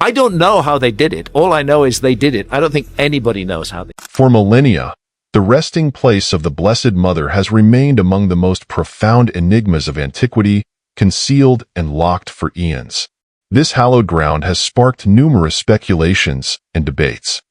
I don't know how they did it. All I know is they did it. I don't think anybody knows how they. For millennia, the resting place of the Blessed Mother has remained among the most profound enigmas of antiquity, concealed and locked for eons. This hallowed ground has sparked numerous speculations and debates.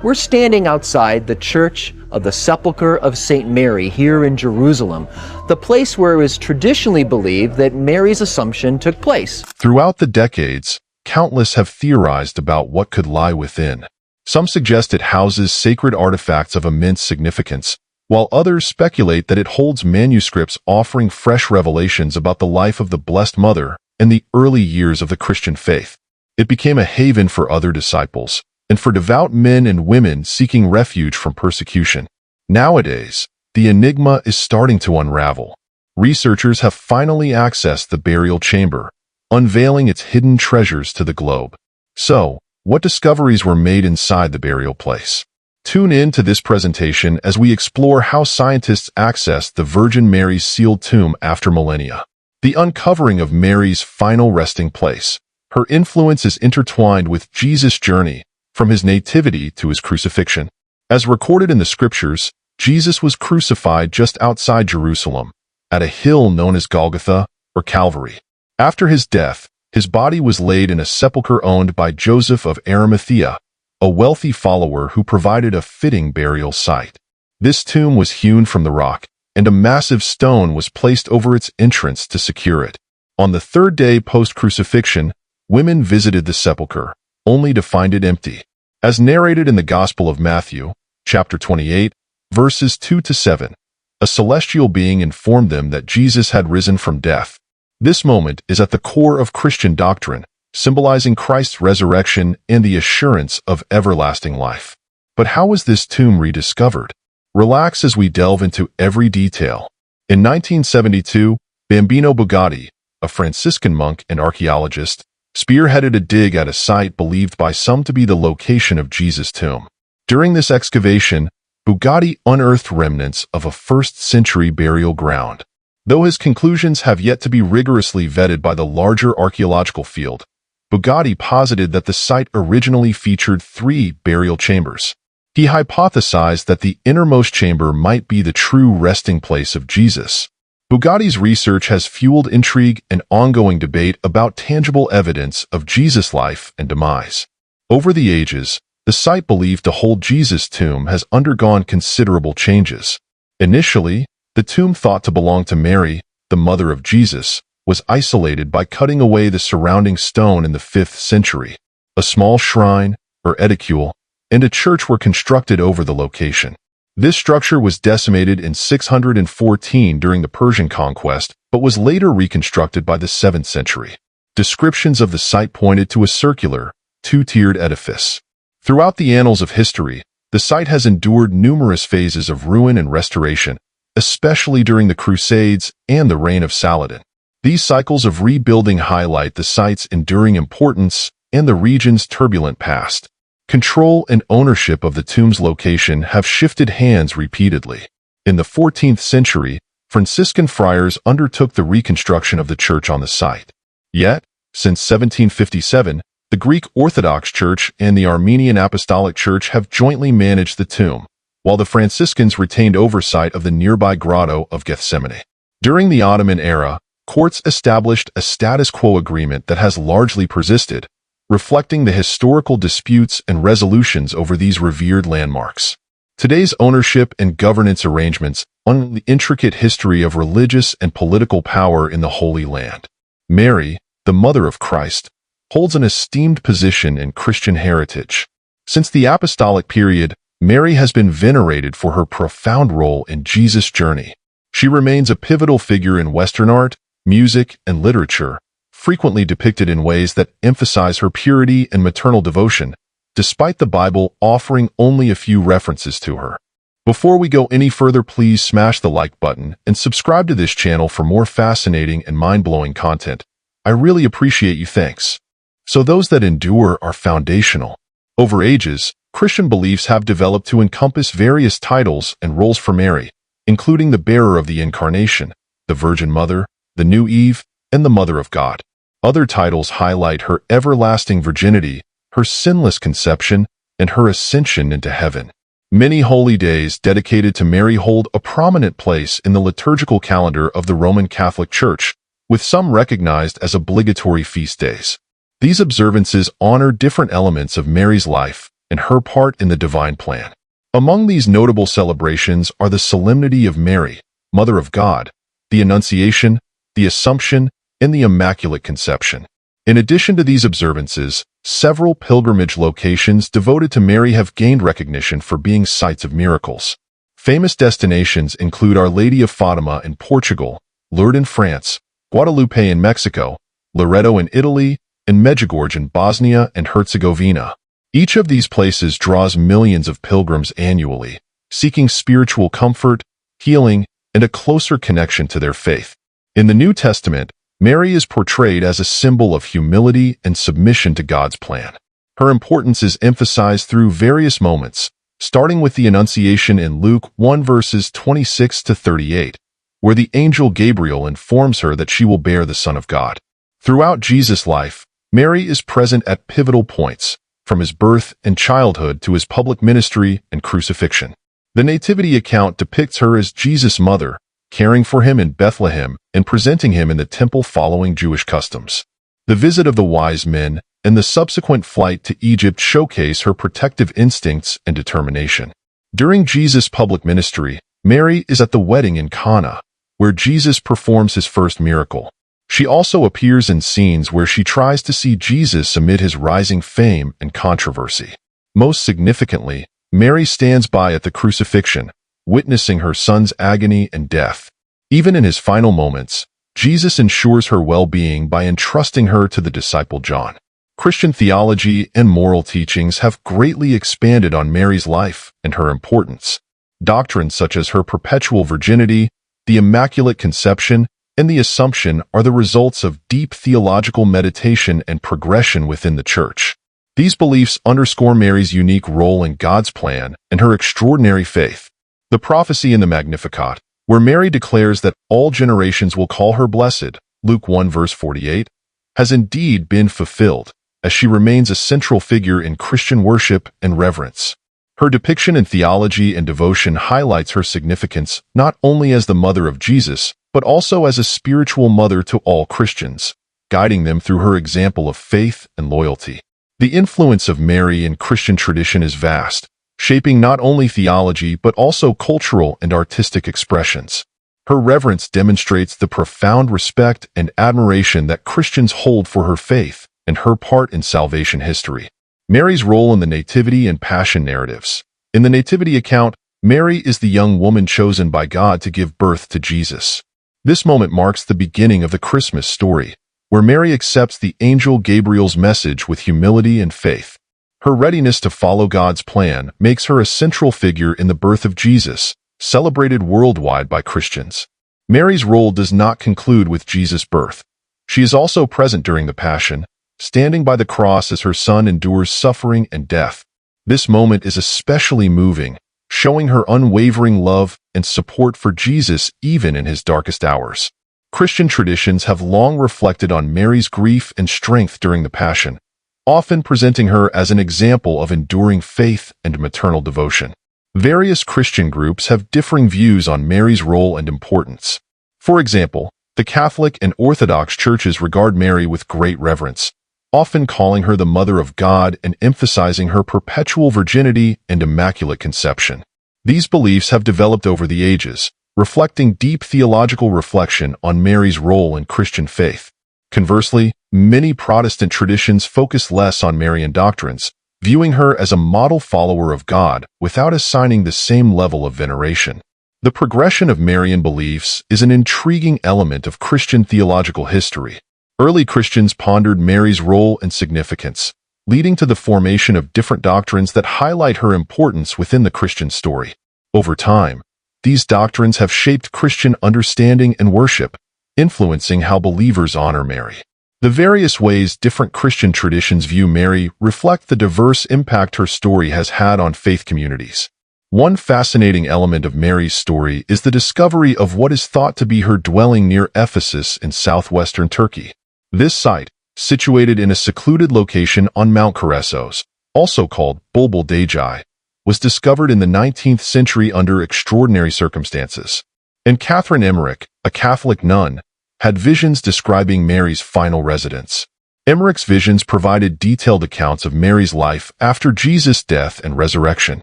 We're standing outside the Church of the Sepulchre of St. Mary here in Jerusalem, the place where it was traditionally believed that Mary's Assumption took place. Throughout the decades, countless have theorized about what could lie within. Some suggest it houses sacred artifacts of immense significance, while others speculate that it holds manuscripts offering fresh revelations about the life of the Blessed Mother and the early years of the Christian faith. It became a haven for other disciples, and for devout men and women seeking refuge from persecution. Nowadays, the enigma is starting to unravel. Researchers have finally accessed the burial chamber, unveiling its hidden treasures to the globe. So, what discoveries were made inside the burial place? Tune in to this presentation as we explore how scientists accessed the Virgin Mary's sealed tomb after millennia. The uncovering of Mary's final resting place. Her influence is intertwined with Jesus' journey, from his nativity to his crucifixion. As recorded in the scriptures, Jesus was crucified just outside Jerusalem, at a hill known as Golgotha or Calvary. After his death, his body was laid in a sepulchre owned by Joseph of Arimathea, a wealthy follower who provided a fitting burial site. This tomb was hewn from the rock, and a massive stone was placed over its entrance to secure it. On the third day post-crucifixion, women visited the sepulchre, only to find it empty. As narrated in the Gospel of Matthew, chapter 28, verses 2-7, a celestial being informed them that Jesus had risen from death. This moment is at the core of Christian doctrine, symbolizing Christ's resurrection and the assurance of everlasting life. But how was this tomb rediscovered? Relax as we delve into every detail. In 1972, Bambino Bugatti, a Franciscan monk and archaeologist, spearheaded a dig at a site believed by some to be the location of Jesus' tomb. During this excavation, Bugatti unearthed remnants of a first-century burial ground. Though his conclusions have yet to be rigorously vetted by the larger archaeological field, Bugatti posited that the site originally featured 3 burial chambers. He hypothesized that the innermost chamber might be the true resting place of Jesus. Bugatti's research has fueled intrigue and ongoing debate about tangible evidence of Jesus' life and demise. Over the ages, the site believed to hold Jesus' tomb has undergone considerable changes. Initially, the tomb thought to belong to Mary, the mother of Jesus, was isolated by cutting away the surrounding stone in the 5th century. A small shrine, or edicule, and a church were constructed over the location. This structure was decimated in 614 during the Persian conquest, but was later reconstructed by the 7th century. Descriptions of the site pointed to a circular, 2-tiered edifice. Throughout the annals of history, the site has endured numerous phases of ruin and restoration, especially during the Crusades and the reign of Saladin. These cycles of rebuilding highlight the site's enduring importance and the region's turbulent past. Control and ownership of the tomb's location have shifted hands repeatedly. In the 14th century, Franciscan friars undertook the reconstruction of the church on the site. Yet, since 1757, the Greek Orthodox Church and the Armenian Apostolic Church have jointly managed the tomb, while the Franciscans retained oversight of the nearby grotto of Gethsemane. During the Ottoman era, courts established a status quo agreement that has largely persisted, reflecting the historical disputes and resolutions over these revered landmarks. Today's ownership and governance arrangements on the intricate history of religious and political power in the Holy Land. Mary, the Mother of Christ, holds an esteemed position in Christian heritage. Since the apostolic period, Mary has been venerated for her profound role in Jesus' journey. She remains a pivotal figure in Western art, music, and literature, frequently depicted in ways that emphasize her purity and maternal devotion, despite the Bible offering only a few references to her. Before we go any further, please smash the like button and subscribe to this channel for more fascinating and mind-blowing content. I really appreciate you. Thanks. So those that endure are foundational. Over ages, Christian beliefs have developed to encompass various titles and roles for Mary, including the bearer of the Incarnation, the Virgin Mother, the New Eve, and the Mother of God. Other titles highlight her everlasting virginity, her sinless conception, and her ascension into heaven. Many holy days dedicated to Mary hold a prominent place in the liturgical calendar of the Roman Catholic Church, with some recognized as obligatory feast days. These observances honor different elements of Mary's life and her part in the divine plan. Among these notable celebrations are the Solemnity of Mary, Mother of God, the Annunciation, the Assumption, and the Immaculate Conception. In addition to these observances, several pilgrimage locations devoted to Mary have gained recognition for being sites of miracles. Famous destinations include Our Lady of Fatima in Portugal, Lourdes in France, Guadalupe in Mexico, Loreto in Italy, and Medjugorje in Bosnia and Herzegovina. Each of these places draws millions of pilgrims annually, seeking spiritual comfort, healing, and a closer connection to their faith. In the New Testament, Mary is portrayed as a symbol of humility and submission to God's plan. Her importance is emphasized through various moments, starting with the Annunciation in Luke 1 verses 26 to 38, where the angel Gabriel informs her that she will bear the Son of God. Throughout Jesus' life, Mary is present at pivotal points, from his birth and childhood to his public ministry and crucifixion. The Nativity account depicts her as Jesus' mother, caring for him in Bethlehem and presenting him in the temple following Jewish customs. The visit of the wise men and the subsequent flight to Egypt showcase her protective instincts and determination. During Jesus' public ministry, Mary is at the wedding in Cana, where Jesus performs his first miracle. She also appears in scenes where she tries to see Jesus amid his rising fame and controversy. Most significantly, Mary stands by at the crucifixion, witnessing her son's agony and death. Even in his final moments, Jesus ensures her well-being by entrusting her to the disciple John. Christian theology and moral teachings have greatly expanded on Mary's life and her importance. Doctrines such as her perpetual virginity, the Immaculate Conception, and the Assumption are the results of deep theological meditation and progression within the Church. These beliefs underscore Mary's unique role in God's plan and her extraordinary faith. The prophecy in the Magnificat, where Mary declares that all generations will call her blessed, Luke 1 verse 48, has indeed been fulfilled, as she remains a central figure in Christian worship and reverence. Her depiction in theology and devotion highlights her significance not only as the mother of Jesus, but also as a spiritual mother to all Christians, guiding them through her example of faith and loyalty. The influence of Mary in Christian tradition is vast, shaping not only theology but also cultural and artistic expressions. Her reverence demonstrates the profound respect and admiration that Christians hold for her faith and her part in salvation history. Mary's role in the Nativity and Passion narratives. In the Nativity account, Mary is the young woman chosen by God to give birth to Jesus. This moment marks the beginning of the Christmas story, where Mary accepts the angel Gabriel's message with humility and faith. Her readiness to follow God's plan makes her a central figure in the birth of Jesus, celebrated worldwide by Christians. Mary's role does not conclude with Jesus' birth. She is also present during the Passion, standing by the cross as her son endures suffering and death. This moment is especially moving, showing her unwavering love and support for Jesus even in his darkest hours. Christian traditions have long reflected on Mary's grief and strength during the Passion, often presenting her as an example of enduring faith and maternal devotion. Various Christian groups have differing views on Mary's role and importance. For example, the Catholic and Orthodox churches regard Mary with great reverence, often calling her the Mother of God and emphasizing her perpetual virginity and immaculate conception. These beliefs have developed over the ages, reflecting deep theological reflection on Mary's role in Christian faith. Conversely, many Protestant traditions focus less on Marian doctrines, viewing her as a model follower of God without assigning the same level of veneration. The progression of Marian beliefs is an intriguing element of Christian theological history. Early Christians pondered Mary's role and significance, leading to the formation of different doctrines that highlight her importance within the Christian story. Over time, these doctrines have shaped Christian understanding and worship, influencing how believers honor Mary. The various ways different Christian traditions view Mary reflect the diverse impact her story has had on faith communities. One fascinating element of Mary's story is the discovery of what is thought to be her dwelling near Ephesus in southwestern Turkey. This site, situated in a secluded location on Mount Keresos, also called Bulbul Dejai, was discovered in the 19th century under extraordinary circumstances. And Catherine Emmerich, a Catholic nun, had visions describing Mary's final residence. Emmerich's visions provided detailed accounts of Mary's life after Jesus' death and resurrection.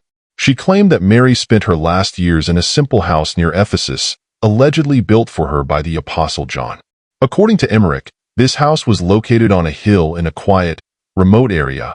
She claimed that Mary spent her last years in a simple house near Ephesus, allegedly built for her by the Apostle John. According to Emmerich, this house was located on a hill in a quiet, remote area,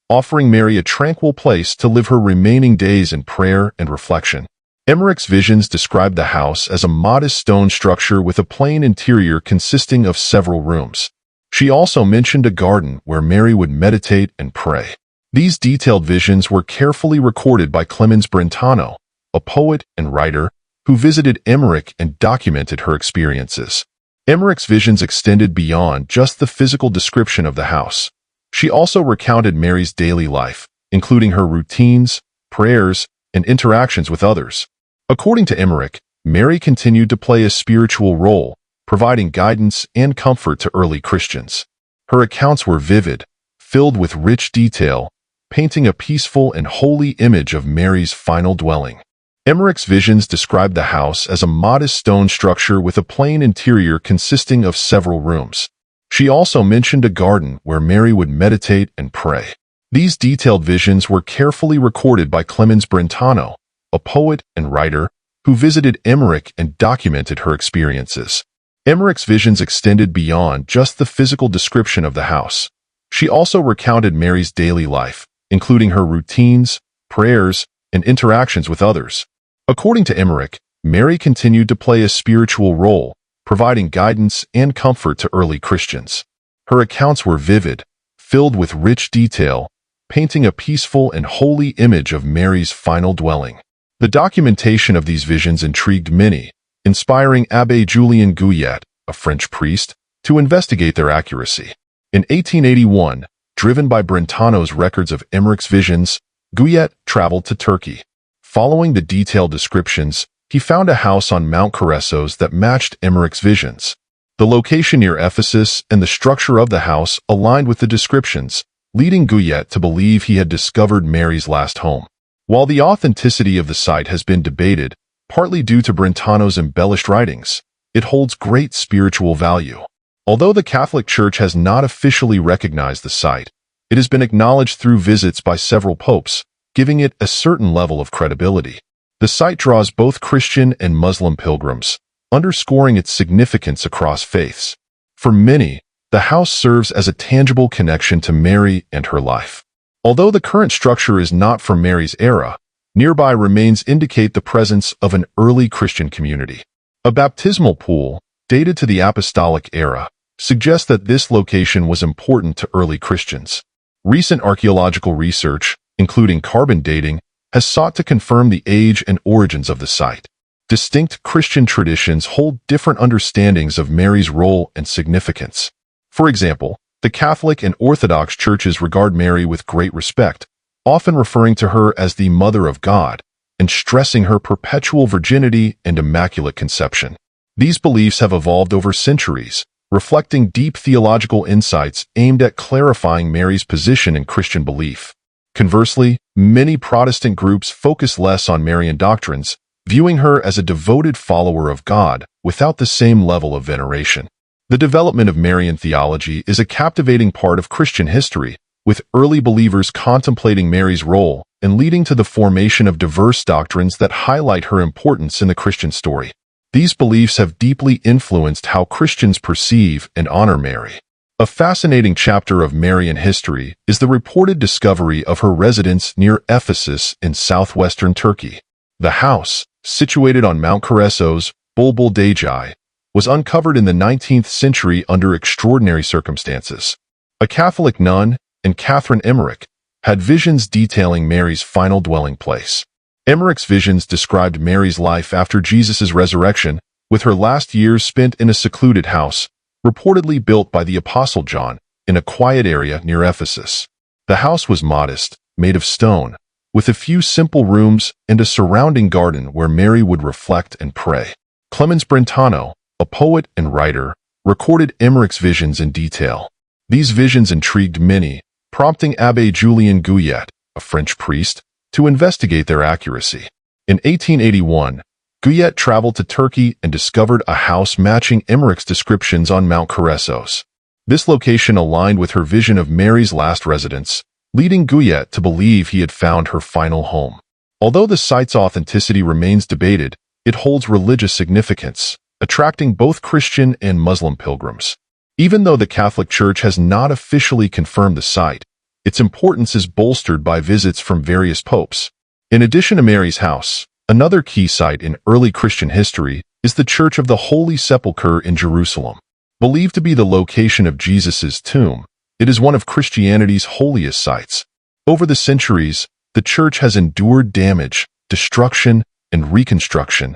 offering Mary a tranquil place to live her remaining days in prayer and reflection. Emmerich's visions described the house as a modest stone structure with a plain interior consisting of several rooms. She also mentioned a garden where Mary would meditate and pray. These detailed visions were carefully recorded by Clemens Brentano, a poet and writer who visited Emmerich and documented her experiences. Emmerich's visions extended beyond just the physical description of the house. She also recounted Mary's daily life, including her routines, prayers, and interactions with others. According to Emmerich, Mary continued to play a spiritual role, providing guidance and comfort to early Christians. Her accounts were vivid, filled with rich detail, painting a peaceful and holy image of Mary's final dwelling. Emmerich's visions described the house as a modest stone structure with a plain interior consisting of several rooms. She also mentioned a garden where Mary would meditate and pray. These detailed visions were carefully recorded by Clemens Brentano, a poet and writer who visited Emmerich and documented her experiences. Emmerich's visions extended beyond just the physical description of the house. She also recounted Mary's daily life, including her routines, prayers, and interactions with others. According to Emmerich, Mary continued to play a spiritual role, providing guidance and comfort to early Christians. Her accounts were vivid, filled with rich detail, painting a peaceful and holy image of Mary's final dwelling. The documentation of these visions intrigued many, inspiring Abbé Julien Guyet, a French priest, to investigate their accuracy. In 1881, driven by Brentano's records of Emmerich's visions, Guyet traveled to Turkey. Following the detailed descriptions, he found a house on Mount Keresos that matched Emmerich's visions. The location near Ephesus and the structure of the house aligned with the descriptions, leading Guyet to believe he had discovered Mary's last home. While the authenticity of the site has been debated, partly due to Brentano's embellished writings, it holds great spiritual value. Although the Catholic Church has not officially recognized the site, it has been acknowledged through visits by several popes, giving it a certain level of credibility. The site draws both Christian and Muslim pilgrims, underscoring its significance across faiths. For many, the house serves as a tangible connection to Mary and her life. Although the current structure is not from Mary's era, nearby remains indicate the presence of an early Christian community. A baptismal pool, dated to the Apostolic era, suggests that this location was important to early Christians. Recent archaeological research, including carbon dating, has sought to confirm the age and origins of the site. Distinct Christian traditions hold different understandings of Mary's role and significance. For example, the Catholic and Orthodox churches regard Mary with great respect, often referring to her as the Mother of God and stressing her perpetual virginity and immaculate conception. These beliefs have evolved over centuries, reflecting deep theological insights aimed at clarifying Mary's position in Christian belief. Conversely, many Protestant groups focus less on Marian doctrines, viewing her as a devoted follower of God without the same level of veneration. The development of Marian theology is a captivating part of Christian history, with early believers contemplating Mary's role and leading to the formation of diverse doctrines that highlight her importance in the Christian story. These beliefs have deeply influenced how Christians perceive and honor Mary. A fascinating chapter of Marian history is the reported discovery of her residence near Ephesus in southwestern Turkey. The house, situated on Mount Keresos, Bulbul Dejai, was uncovered in the 19th century under extraordinary circumstances. A Catholic nun, and Catherine Emmerich, had visions detailing Mary's final dwelling place. Emmerich's visions described Mary's life after Jesus' resurrection, with her last years spent in a secluded house, reportedly built by the Apostle John, in a quiet area near Ephesus. The house was modest, made of stone, with a few simple rooms and a surrounding garden where Mary would reflect and pray. Clemens Brentano, a poet and writer, recorded Emmerich's visions in detail. These visions intrigued many, prompting Abbé Julien Guyet, a French priest, to investigate their accuracy. In 1881, Guyet traveled to Turkey and discovered a house matching Emmerich's descriptions on Mount Keressos. This location aligned with her vision of Mary's last residence, leading Guyet to believe he had found her final home. Although the site's authenticity remains debated, it holds religious significance, attracting both Christian and Muslim pilgrims. Even though the Catholic Church has not officially confirmed the site, its importance is bolstered by visits from various popes. In addition to Mary's house, another key site in early Christian history is the Church of the Holy Sepulchre in Jerusalem. Believed to be the location of Jesus' tomb, it is one of Christianity's holiest sites. Over the centuries, the church has endured damage, destruction, and reconstruction,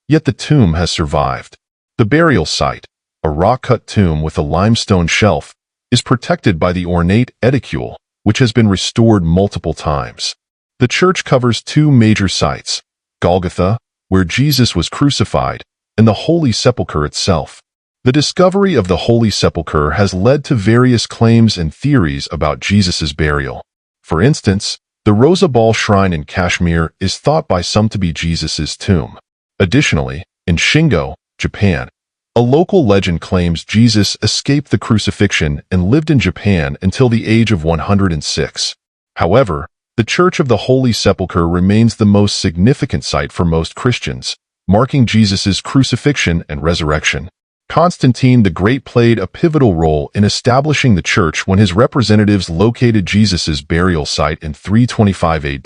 yet the tomb has survived. The burial site, a rock-cut tomb with a limestone shelf, is protected by the ornate edicule, which has been restored multiple times. The church covers two major sites, Golgotha, where Jesus was crucified, and the Holy Sepulchre itself. The discovery of the Holy Sepulchre has led to various claims and theories about Jesus' burial. For instance, the Rosa Ball Shrine in Kashmir is thought by some to be Jesus' tomb. Additionally, in Shingo, Japan, a local legend claims Jesus escaped the crucifixion and lived in Japan until the age of 106. However, the Church of the Holy Sepulchre remains the most significant site for most Christians, marking Jesus' crucifixion and resurrection. Constantine the Great played a pivotal role in establishing the church when his representatives located Jesus' burial site in 325 AD.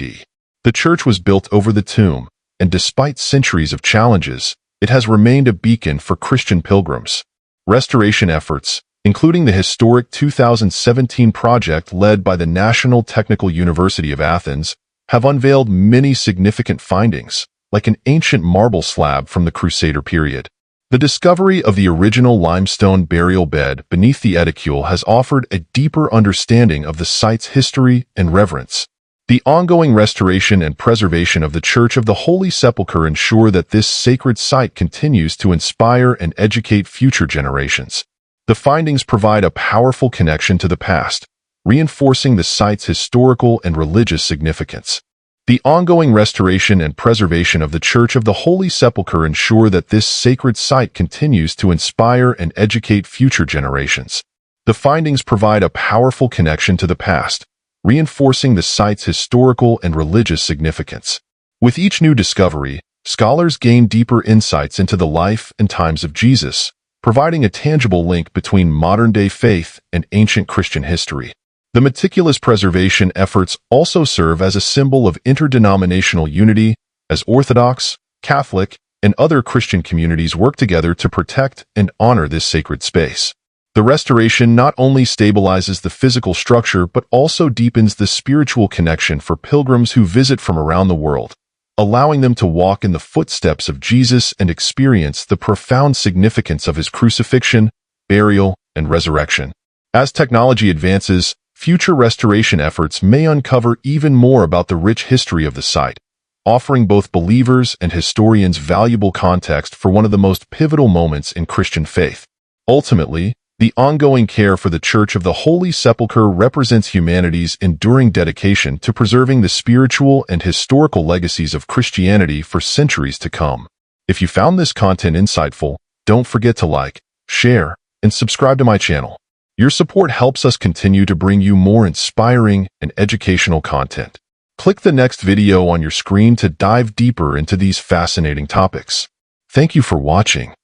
The church was built over the tomb, and despite centuries of challenges, it has remained a beacon for Christian pilgrims. Restoration efforts, including the historic 2017 project led by the National Technical University of Athens, have unveiled many significant findings, like an ancient marble slab from the Crusader period. The discovery of the original limestone burial bed beneath the edicule has offered a deeper understanding of the site's history and reverence. The ongoing restoration and preservation of the Church of the Holy Sepulchre ensure that this sacred site continues to inspire and educate future generations. The findings provide a powerful connection to the past, reinforcing the site's historical and religious significance. The ongoing restoration and preservation of the Church of the Holy Sepulchre ensure that this sacred site continues to inspire and educate future generations. The findings provide a powerful connection to the past, reinforcing the site's historical and religious significance. With each new discovery, scholars gain deeper insights into the life and times of Jesus, providing a tangible link between modern-day faith and ancient Christian history. The meticulous preservation efforts also serve as a symbol of interdenominational unity, as Orthodox, Catholic, and other Christian communities work together to protect and honor this sacred space. The restoration not only stabilizes the physical structure but also deepens the spiritual connection for pilgrims who visit from around the world, allowing them to walk in the footsteps of Jesus and experience the profound significance of his crucifixion, burial, and resurrection. As technology advances, future restoration efforts may uncover even more about the rich history of the site, offering both believers and historians valuable context for one of the most pivotal moments in Christian faith. Ultimately, the ongoing care for the Church of the Holy Sepulchre represents humanity's enduring dedication to preserving the spiritual and historical legacies of Christianity for centuries to come. If you found this content insightful, don't forget to like, share, and subscribe to my channel. Your support helps us continue to bring you more inspiring and educational content. Click the next video on your screen to dive deeper into these fascinating topics. Thank you for watching.